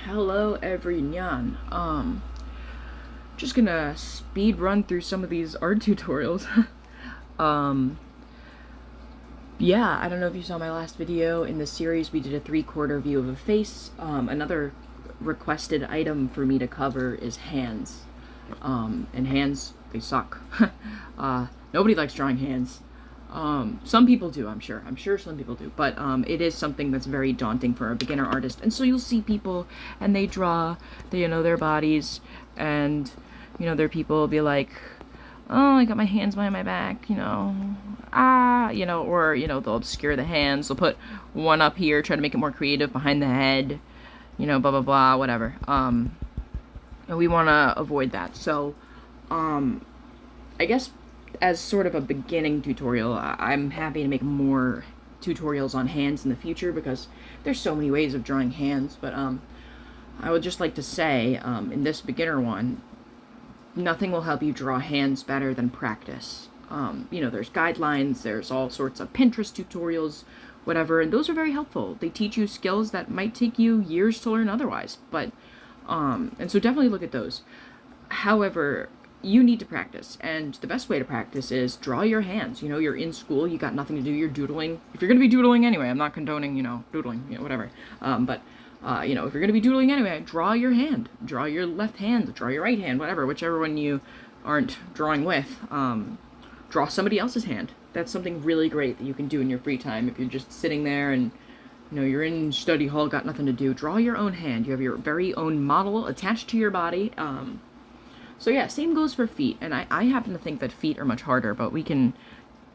Hello everyone. Just gonna speed run through some of these art tutorials. um, yeah, I don't know if you saw my last video in the series. We did a 3/4 view of a face. Another requested item for me to cover is hands. And hands, they suck. Nobody likes drawing hands. Some people do, I'm sure. I'm sure some people do. But it is something that's very daunting for a beginner artist. And so you'll see people, and they draw, their bodies, and, their people will be like, oh, I got my hands behind my back, or, they'll obscure the hands. They'll put one up here, try to make it more creative behind the head, blah, blah, blah, whatever. And we want to avoid that. So, I guess as sort of a beginning tutorial, I'm happy to make more tutorials on hands in the future because there's so many ways of drawing hands. But I would just like to say, in this beginner one, nothing will help you draw hands better than practice. There's guidelines, there's all sorts of Pinterest tutorials, whatever, and those are very helpful. They teach you skills that might take you years to learn otherwise, but, and so definitely look at those. However, you need to practice, and the best way to practice is draw your hands. You're in school, you got nothing to do, you're doodling. If you're going to be doodling anyway, I'm not condoning, doodling, whatever. But if you're going to be doodling anyway, draw your hand. Draw your left hand, draw your right hand, whatever, whichever one you aren't drawing with. Draw somebody else's hand. That's something really great that you can do in your free time. If you're just sitting there and, you're in study hall, got nothing to do, draw your own hand. You have your very own model attached to your body. So yeah, same goes for feet, and I happen to think that feet are much harder, but we can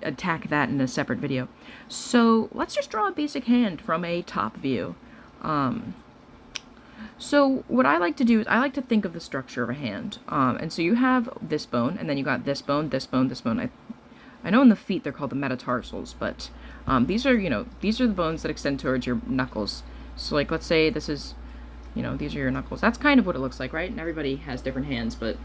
attack that in a separate video. So let's just draw a basic hand from a top view. So what I like to do is I like to think of the structure of a hand. And so you have this bone, and then you got this bone, this bone, this bone. I know in the feet they're called the metatarsals, but these are the bones that extend towards your knuckles. So like, let's say this is, these are your knuckles. That's kind of what it looks like, right? And everybody has different hands, but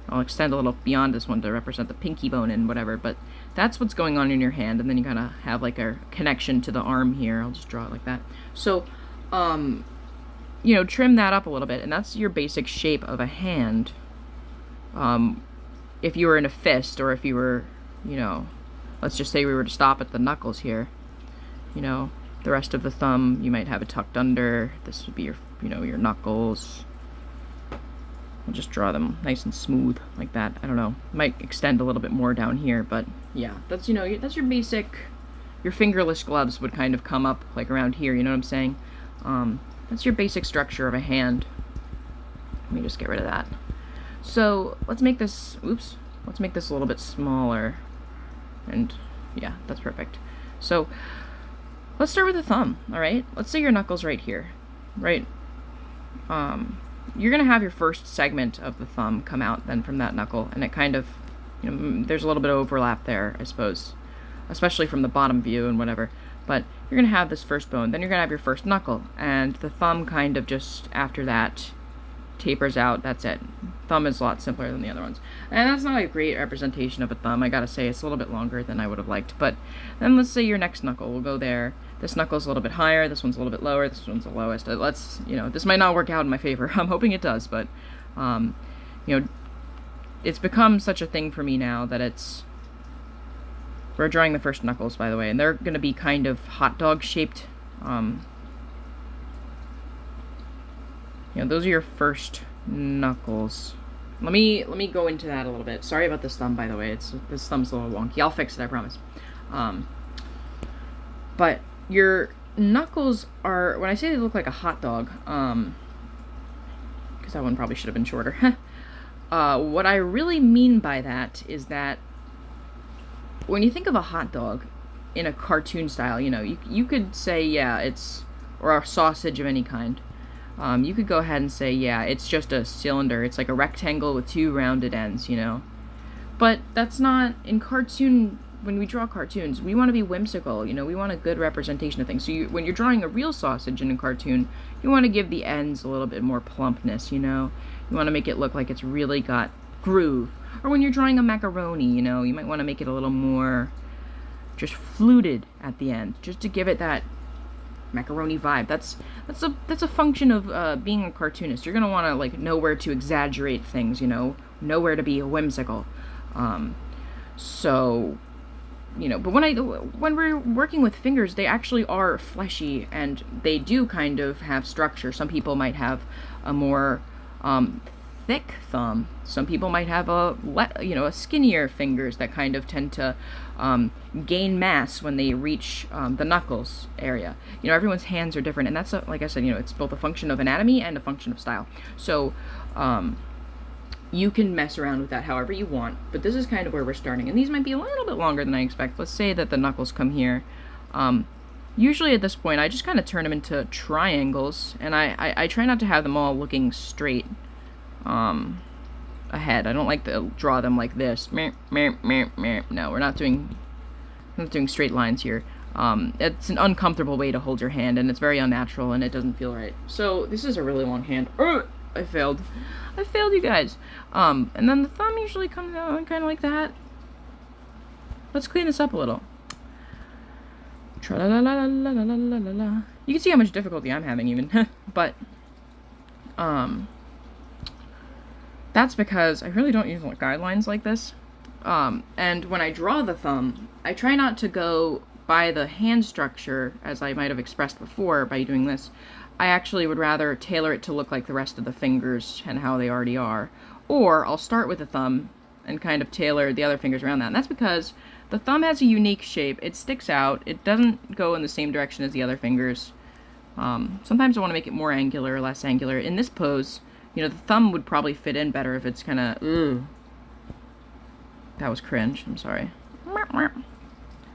I'll extend a little beyond this one to represent the pinky bone and whatever, but that's what's going on in your hand, and then you kind of have like a connection to the arm here. I'll just draw it like that. So, trim that up a little bit, and that's your basic shape of a hand. If you were in a fist, or if you were, let's just say we were to stop at the knuckles here, the rest of the thumb, you might have it tucked under. This would be your, your knuckles. I'll just draw them nice and smooth like that. I don't know. Might extend a little bit more down here, but yeah, that's, that's your basic, your fingerless gloves would kind of come up like around here, you know what I'm saying? That's your basic structure of a hand. Let me just get rid of that. So let's make this, let's make this a little bit smaller. And yeah, that's perfect. So let's start with the thumb, all right? Let's say your knuckles right here, right? You're going to have your first segment of the thumb come out then from that knuckle, and it kind of, there's a little bit of overlap there, I suppose, especially from the bottom view and whatever, but you're going to have this first bone, then you're going to have your first knuckle, and the thumb kind of just after that tapers out. That's it. Thumb is a lot simpler than the other ones, and that's not a great representation of a thumb. I gotta say, it's a little bit longer than I would have liked. But then let's say your next knuckle will go there. This knuckle's a little bit higher, this one's a little bit lower, this one's the lowest. Let's, this might not work out in my favor. I'm hoping it does, but it's become such a thing for me now that it's, we're drawing the first knuckles, by the way, and they're gonna be kind of hot dog shaped. Those are your first knuckles. Let me go into that a little bit. Sorry about this thumb, by the way. This thumb's a little wonky. I'll fix it, I promise. But your knuckles are, when I say they look like a hot dog, because that one probably should have been shorter. What I really mean by that is that when you think of a hot dog in a cartoon style, you could say, yeah, it's, or a sausage of any kind. You could go ahead and say, yeah, it's just a cylinder. It's like a rectangle with two rounded ends, But that's not, in cartoon, when we draw cartoons, we want to be whimsical, we want a good representation of things. So when you're drawing a real sausage in a cartoon, you want to give the ends a little bit more plumpness, You want to make it look like it's really got groove. Or when you're drawing a macaroni, you might want to make it a little more just fluted at the end, just to give it that macaroni vibe. That's a function of being a cartoonist. You're gonna want to like know where to exaggerate things, you know where to be whimsical. So, but when we're working with fingers, they actually are fleshy and they do kind of have structure. Some people might have a more thick thumb. Some people might have a skinnier fingers that kind of tend to gain mass when they reach the knuckles area. Everyone's hands are different, and that's like I said, it's both a function of anatomy and a function of style. So you can mess around with that however you want, but this is kind of where we're starting, and these might be a little bit longer than I expect. Let's say that the knuckles come here. Usually at this point, I just kind of turn them into triangles, and I try not to have them all looking straight ahead. I don't like to draw them like this. No, we're not doing straight lines here. It's an uncomfortable way to hold your hand, and it's very unnatural, and it doesn't feel right. So this is a really long hand. I failed, you guys. And then the thumb usually comes out kind of like that. Let's clean this up a little. Tra-la-la-la-la-la-la-la-la. You can see how much difficulty I'm having even. But, that's because I really don't use guidelines like this. And when I draw the thumb, I try not to go by the hand structure, as I might have expressed before by doing this. I actually would rather tailor it to look like the rest of the fingers and how they already are. Or I'll start with the thumb and kind of tailor the other fingers around that. And that's because the thumb has a unique shape. It sticks out. It doesn't go in the same direction as the other fingers. Sometimes I want to make it more angular or less angular. In this pose, the thumb would probably fit in better if it's kind of... That was cringe. I'm sorry.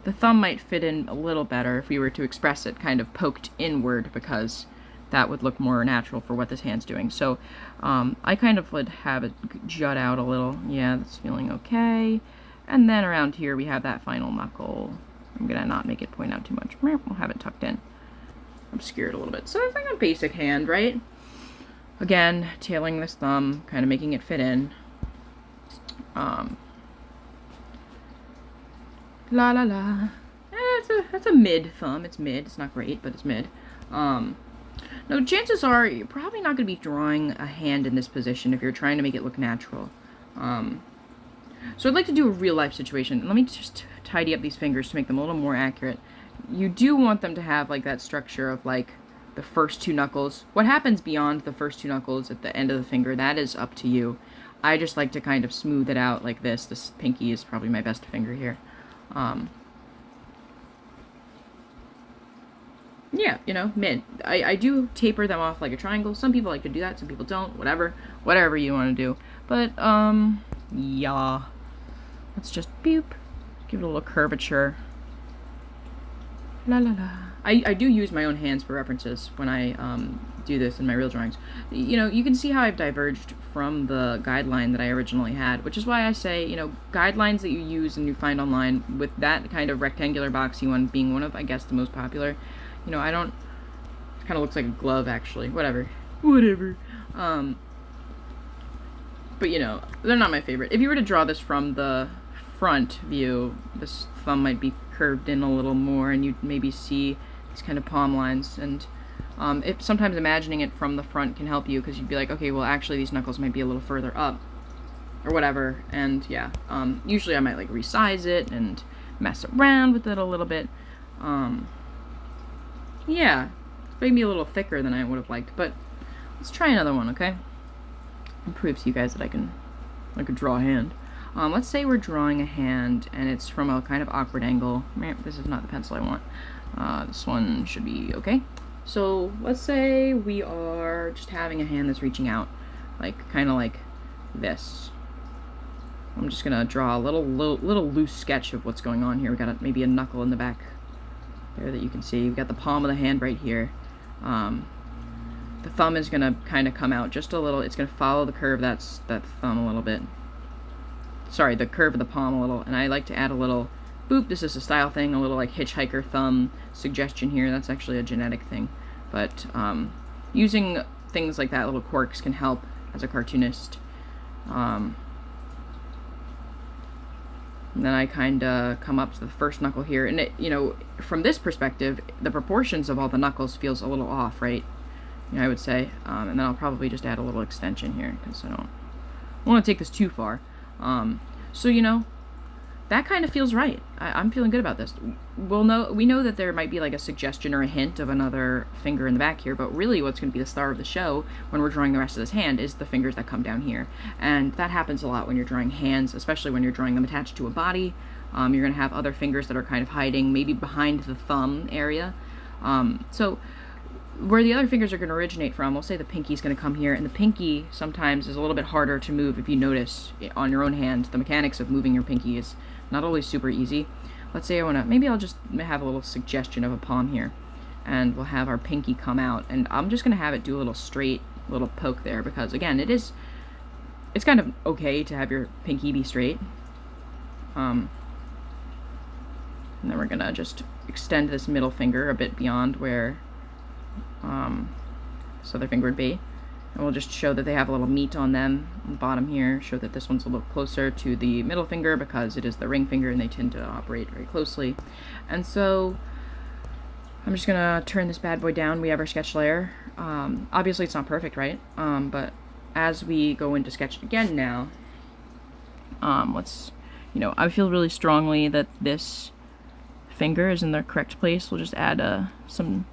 The thumb might fit in a little better if we were to express it kind of poked inward, because that would look more natural for what this hand's doing. So I kind of would have it jut out a little. Yeah, that's feeling okay. And then around here we have that final knuckle. I'm going to not make it point out too much. We'll have it tucked in. Obscured a little bit. So it's like a basic hand, right? Again, tailing this thumb, kind of making it fit in. La la la. That's a mid thumb. It's mid. It's not great, but it's mid. Now, chances are you're probably not going to be drawing a hand in this position if you're trying to make it look natural. So I'd like to do a real-life situation. Let me just tidy up these fingers to make them a little more accurate. You do want them to have, like, that structure of, like, the first two knuckles. What happens beyond the first two knuckles at the end of the finger, that is up to you. I just like to kind of smooth it out like this. This pinky is probably my best finger here. Yeah, mid. I do taper them off like a triangle. Some people like to do that, some people don't. Whatever you want to do. But, yeah. Let's just boop. Give it a little curvature. La la la. I do use my own hands for references when I do this in my real drawings. You can see how I've diverged from the guideline that I originally had, which is why I say, guidelines that you use and you find online, with that kind of rectangular boxy one being one of, I guess, the most popular. I don't... It kind of looks like a glove, actually. Whatever. But, they're not my favorite. If you were to draw this from the front view, this thumb might be curved in a little more, and you'd maybe see these kind of palm lines. And sometimes imagining it from the front can help you, because you'd be like, okay, well, actually, these knuckles might be a little further up, or whatever. And, yeah, usually I might, like, resize it and mess around with it a little bit. Yeah, it's maybe a little thicker than I would have liked, but let's try another one, okay? It proves to you guys that I can draw a hand. Let's say we're drawing a hand, and it's from a kind of awkward angle. This is not the pencil I want. This one should be okay. So let's say we are just having a hand that's reaching out, kind of like this. I'm just gonna draw a little loose sketch of what's going on here. We got maybe a knuckle in the back there that you can see. We've got the palm of the hand right here. The thumb is gonna kind of come out just a little. It's gonna follow the curve that thumb a little bit. Sorry, the curve of the palm a little. And I like to add a little boop. This is a style thing, a little like hitchhiker thumb suggestion here. That's actually a genetic thing. But using things like that, little quirks, can help as a cartoonist. And then I kind of come up to the first knuckle here. And, from this perspective, the proportions of all the knuckles feels a little off, right? I would say. And then I'll probably just add a little extension here, because I don't want to take this too far. So, that kind of feels right. I'm feeling good about this. We know that there might be like a suggestion or a hint of another finger in the back here, but really what's going to be the star of the show when we're drawing the rest of this hand is the fingers that come down here. And that happens a lot when you're drawing hands, especially when you're drawing them attached to a body. You're going to have other fingers that are kind of hiding, maybe behind the thumb area. So where the other fingers are going to originate from, we'll say the pinky's going to come here, and the pinky sometimes is a little bit harder to move if you notice on your own hand. The mechanics of moving your pinky is not always super easy. Let's say maybe I'll just have a little suggestion of a palm here, and we'll have our pinky come out, and I'm just going to have it do a little straight little poke there, because again, it's kind of okay to have your pinky be straight. And then we're going to just extend this middle finger a bit beyond where this other finger would be. And we'll just show that they have a little meat on them on the bottom here. Show that this one's a little closer to the middle finger because it is the ring finger and they tend to operate very closely. And so I'm just going to turn this bad boy down. We have our sketch layer. Obviously it's not perfect, right? But as we go into sketch again now, I feel really strongly that this finger is in the correct place. We'll just add some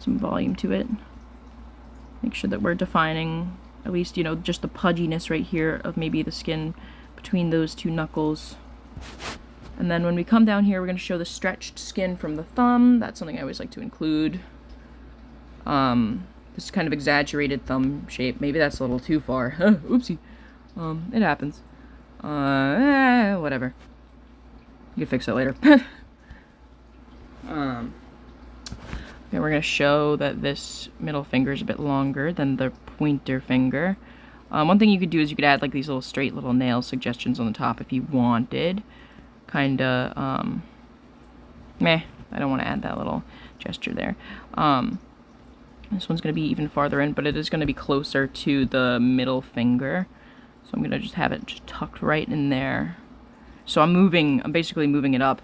volume to it. Make sure that we're defining at least, just the pudginess right here of maybe the skin between those two knuckles. And then when we come down here, we're going to show the stretched skin from the thumb. That's something I always like to include. This kind of exaggerated thumb shape. Maybe that's a little too far. Oopsie. It happens. Whatever. You can fix it later. Okay, we're going to show that this middle finger is a bit longer than the pointer finger. One thing you could do is you could add like these little straight little nail suggestions on the top if you wanted. Kinda, I don't want to add that little gesture there. This one's going to be even farther in, but it is going to be closer to the middle finger. So I'm going to just have it just tucked right in there. So I'm basically moving it up.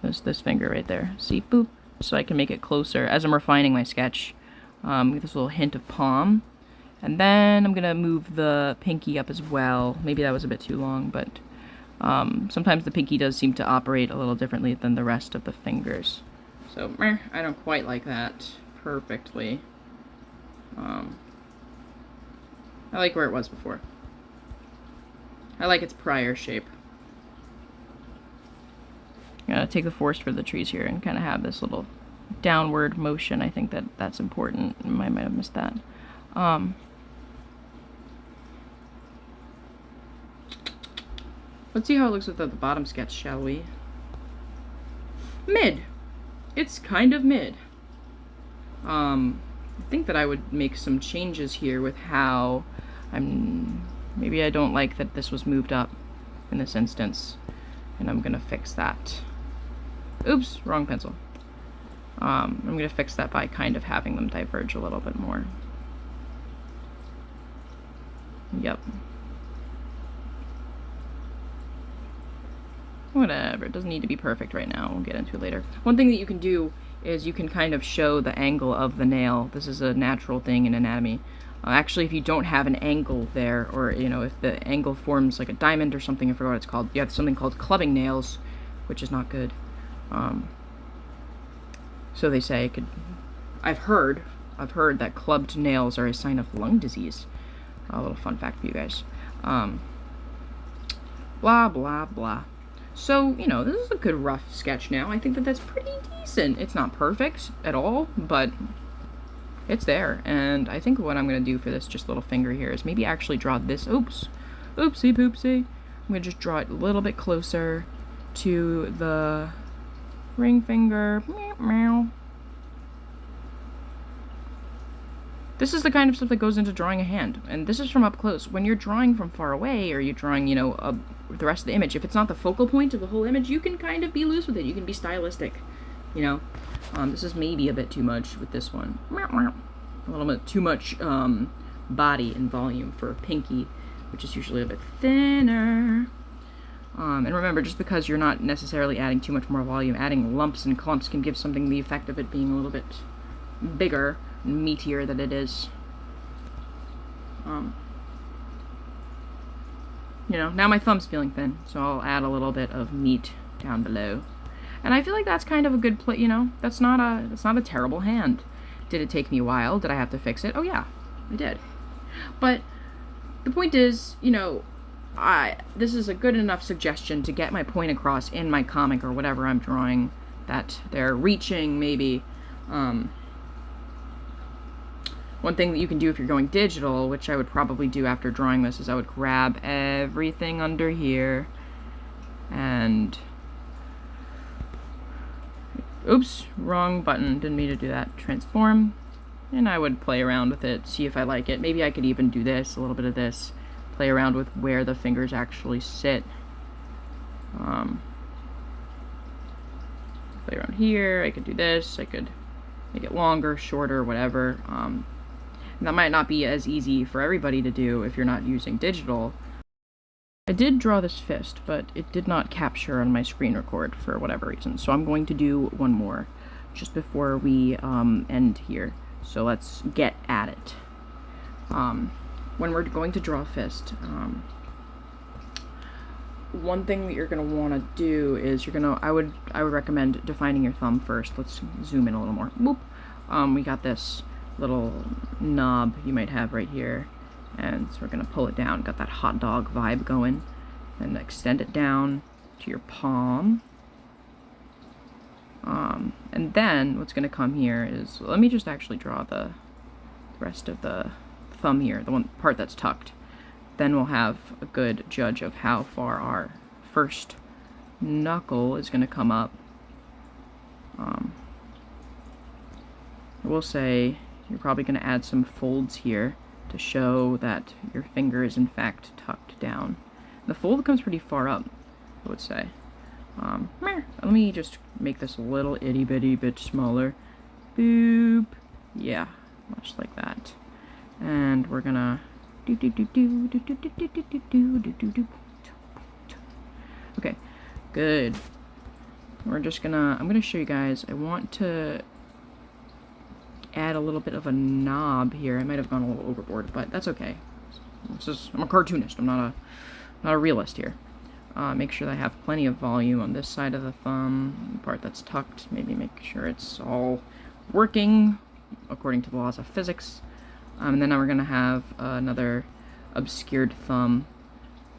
This finger right there. See, boop. So I can make it closer as I'm refining my sketch. Get this little hint of palm. And then I'm going to move the pinky up as well. Maybe that was a bit too long, but sometimes the pinky does seem to operate a little differently than the rest of the fingers. So I don't quite like that perfectly. I like where it was before. I like its prior shape. I'm going to take the forest for the trees here and kind of have this little downward motion. I think that's important. I might have missed that. Let's see how it looks with the bottom sketch, shall we? Mid. It's kind of mid. I think that I would make some changes here with how maybe I don't like that this was moved up in this instance, and I'm gonna fix that. Oops, wrong pencil. I'm gonna fix that by kind of having them diverge a little bit more. Yep. Whatever, it doesn't need to be perfect right now. We'll get into it later. One thing that you can do is you can kind of show the angle of the nail. This is a natural thing in anatomy. Actually, if you don't have an angle there, or, if the angle forms like a diamond or something, I forgot what it's called, you have something called clubbing nails, which is not good. So they say I've heard that clubbed nails are a sign of lung disease. A little fun fact for you guys. Blah, blah, blah. So, this is a good rough sketch now. I think that's pretty decent. It's not perfect at all, but it's there. And I think what I'm going to do for this just little finger here is maybe actually draw this. Oops. Oopsie poopsie. I'm going to just draw it a little bit closer to the ring finger. Meow. This is the kind of stuff that goes into drawing a hand, and this is from up close. When you're drawing from far away, or you're drawing, the rest of the image, if it's not the focal point of the whole image, you can kind of be loose with it. You can be stylistic, This is maybe a bit too much with this one. A little bit too much body and volume for a pinky, which is usually a bit thinner. And remember, just because you're not necessarily adding too much more volume, adding lumps and clumps can give something the effect of it being a little bit bigger and meatier than it is. You know, now my thumb's feeling thin, so I'll add a little bit of meat down below. And I feel like that's kind of a good you know, that's not a terrible hand. Did it take me a while? Did I have to fix it? Oh yeah, I did. But the point is, you know, this is a good enough suggestion to get my point across in my comic or whatever I'm drawing, that they're reaching maybe. One thing that you can do if you're going digital, which I would probably do after drawing this, is I would grab everything under here and... Oops, wrong button, didn't mean to do that. Transform, and I would play around with it, see if I like it. Maybe I could even do this, a little bit of this, play around with where the fingers actually sit. Play around here, I could do this, I could make it longer, shorter, whatever. That might not be as easy for everybody to do if you're not using digital. I did draw this fist, but it did not capture on my screen record for whatever reason. So I'm going to do one more just before we end here. So let's get at it. When we're going to draw a fist, one thing that you're going to want to do is I would recommend defining your thumb first. Let's zoom in a little more. Boop. We got this little knob you might have right here, and so we're gonna pull it down. Got that hot dog vibe going, and extend it down to your palm. And then what's gonna come here is, let me just actually draw the rest of the thumb here, the one part that's tucked. Then we'll have a good judge of how far our first knuckle is gonna come up. I will say you're probably going to add some folds here to show that your finger is in fact tucked down. The fold comes pretty far up, I would say. Let me just make this a little itty bitty bit smaller. Boop. Yeah, much like that. And we're gonna okay, good. We're just gonna, I'm gonna show you guys, I want to add a little bit of a knob here. I might have gone a little overboard, but that's okay. I'm a cartoonist. I'm not a realist here. Make sure that I have plenty of volume on this side of the thumb, the part that's tucked. Maybe make sure it's all working according to the laws of physics. And then now we're gonna have another obscured thumb.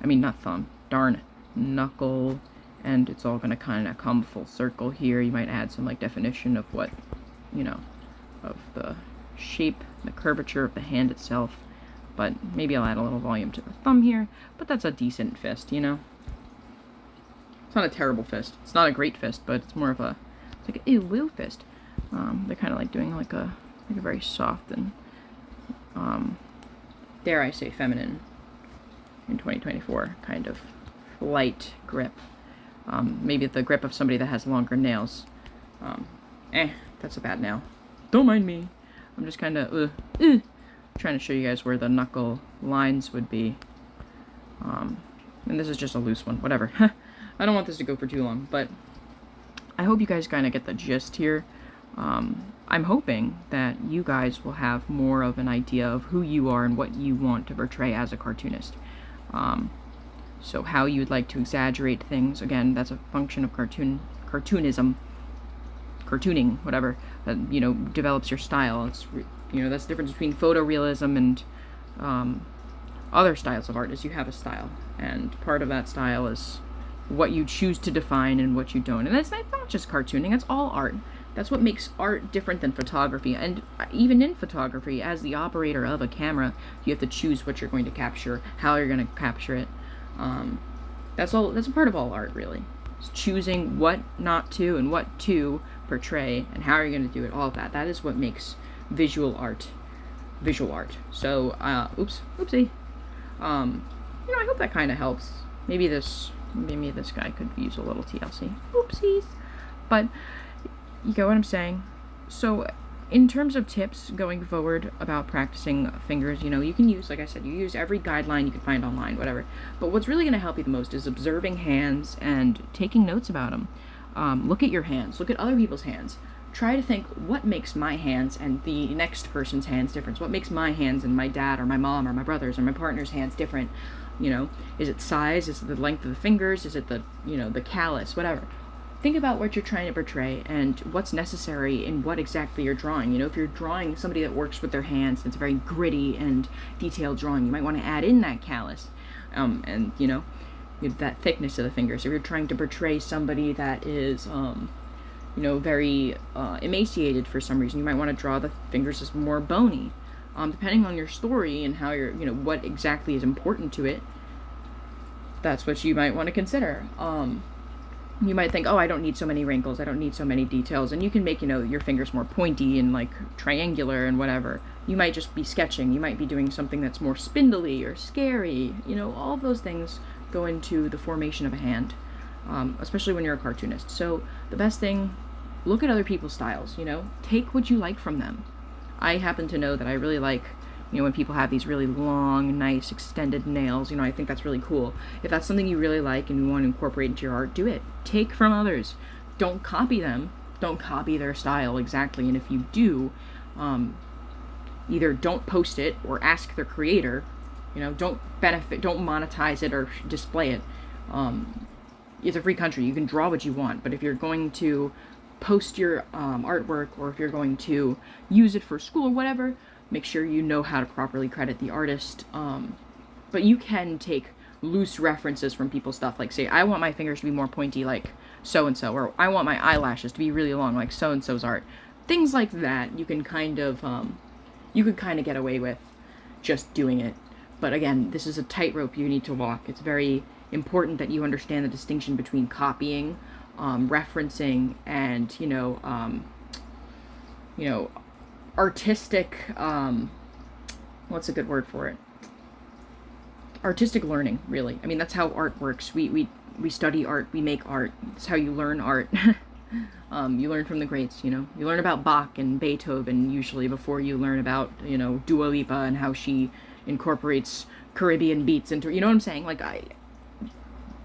I mean, not thumb. Darn knuckle. And it's all gonna kind of come full circle here. You might add some like definition of what, you know, of the shape, the curvature of the hand itself, but maybe I'll add a little volume to the thumb here, but that's a decent fist, you know? It's not a terrible fist. It's not a great fist, but it's more of a, it's like a woo fist. They're kind of like doing like a very soft and, dare I say feminine in 2024 kind of light grip. Maybe the grip of somebody that has longer nails. That's a bad nail. Don't mind me. I'm just kind of trying to show you guys where the knuckle lines would be. And this is just a loose one. Whatever. I don't want this to go for too long, but I hope you guys kind of get the gist here. I'm hoping that you guys will have more of an idea of who you are and what you want to portray as a cartoonist. So how you'd like to exaggerate things. Again, that's a function of cartoonism. Cartooning, whatever, that, you know, develops your style. It's, you know, that's the difference between photorealism and other styles of art, is you have a style, and part of that style is what you choose to define and what you don't. And that's not just cartooning, that's all art. That's what makes art different than photography. And even in photography, as the operator of a camera, you have to choose what you're going to capture, how you're going to capture it. That's a part of all art, really. It's choosing what not to and what to portray and how you're going to do it, all of that. That is what makes visual art. So, oopsie. You know, I hope that kind of helps. Maybe this guy could use a little TLC. Oopsies. But you get what I'm saying. So in terms of tips going forward about practicing fingers, you know, you can use, like I said, you use every guideline you can find online, whatever. But what's really going to help you the most is observing hands and taking notes about them. Look at your hands. Look at other people's hands. Try to think, what makes my hands and the next person's hands different? What makes my hands and my dad or my mom or my brother's or my partner's hands different? You know, is it size? Is it the length of the fingers? Is it the, you know, the callus? Whatever. Think about what you're trying to portray and what's necessary in what exactly you're drawing. You know, if you're drawing somebody that works with their hands, it's a very gritty and detailed drawing, you might want to add in that callus, and, you know, that thickness of the fingers. If you're trying to portray somebody that is, you know, very emaciated for some reason, you might want to draw the fingers as more bony. Depending on your story and how you're, you know, what exactly is important to it, that's what you might want to consider. You might think, oh, I don't need so many wrinkles, I don't need so many details, and you can make, you know, your fingers more pointy and like triangular and whatever. You might just be sketching, you might be doing something that's more spindly or scary. You know, all of those things go into the formation of a hand, especially when you're a cartoonist. So the best thing, look at other people's styles, you know, take what you like from them. I happen to know that I really like, you know, when people have these really long, nice, extended nails. You know, I think that's really cool. If that's something you really like and you want to incorporate into your art, do it. Take from others. Don't copy them. Don't copy their style exactly. And if you do, either don't post it or ask their creator. You know, don't monetize it or display it. It's a free country. You can draw what you want. But if you're going to post your artwork, or if you're going to use it for school or whatever, make sure you know how to properly credit the artist. But you can take loose references from people's stuff, like say, I want my fingers to be more pointy like so-and-so, or I want my eyelashes to be really long like so-and-so's art. Things like that you can kind of get away with just doing it. But again, this is a tightrope you need to walk. It's very important that you understand the distinction between copying, referencing, and, you know, artistic, what's a good word for it? Artistic learning, really. I mean, that's how art works. We study art, we make art. It's how you learn art. You learn from the greats, you know. You learn about Bach and Beethoven, usually, before you learn about, you know, Dua Lipa and how she incorporates Caribbean beats into, you know what I'm saying? Like, I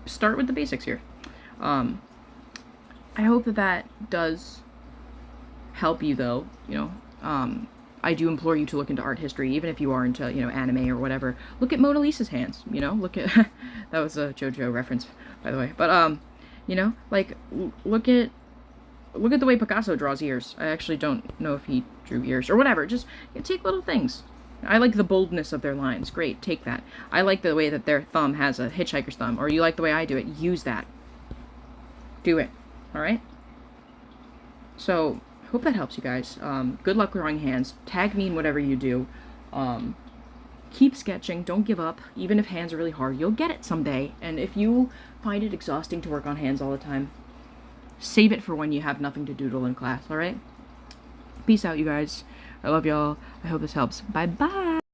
start with the basics here. I hope that does help you, though, you know. I do implore you to look into art history, even if you are into, you know, anime or whatever. Look at Mona Lisa's hands, you know. Look at that was a JoJo reference, by the way. But you know, like, look at the way Picasso draws ears. I actually don't know if he drew ears or whatever. Just, you know, take little things. I like the boldness of their lines. Great, take that. I like the way that their thumb has a hitchhiker's thumb, or you like the way I do it. Use that. Do it. All right. So, hope that helps you guys. Good luck drawing hands. Tag me in whatever you do. Keep sketching. Don't give up. Even if hands are really hard, you'll get it someday. And if you find it exhausting to work on hands all the time, save it for when you have nothing to doodle in class, alright? Peace out, you guys. I love y'all. I hope this helps. Bye-bye.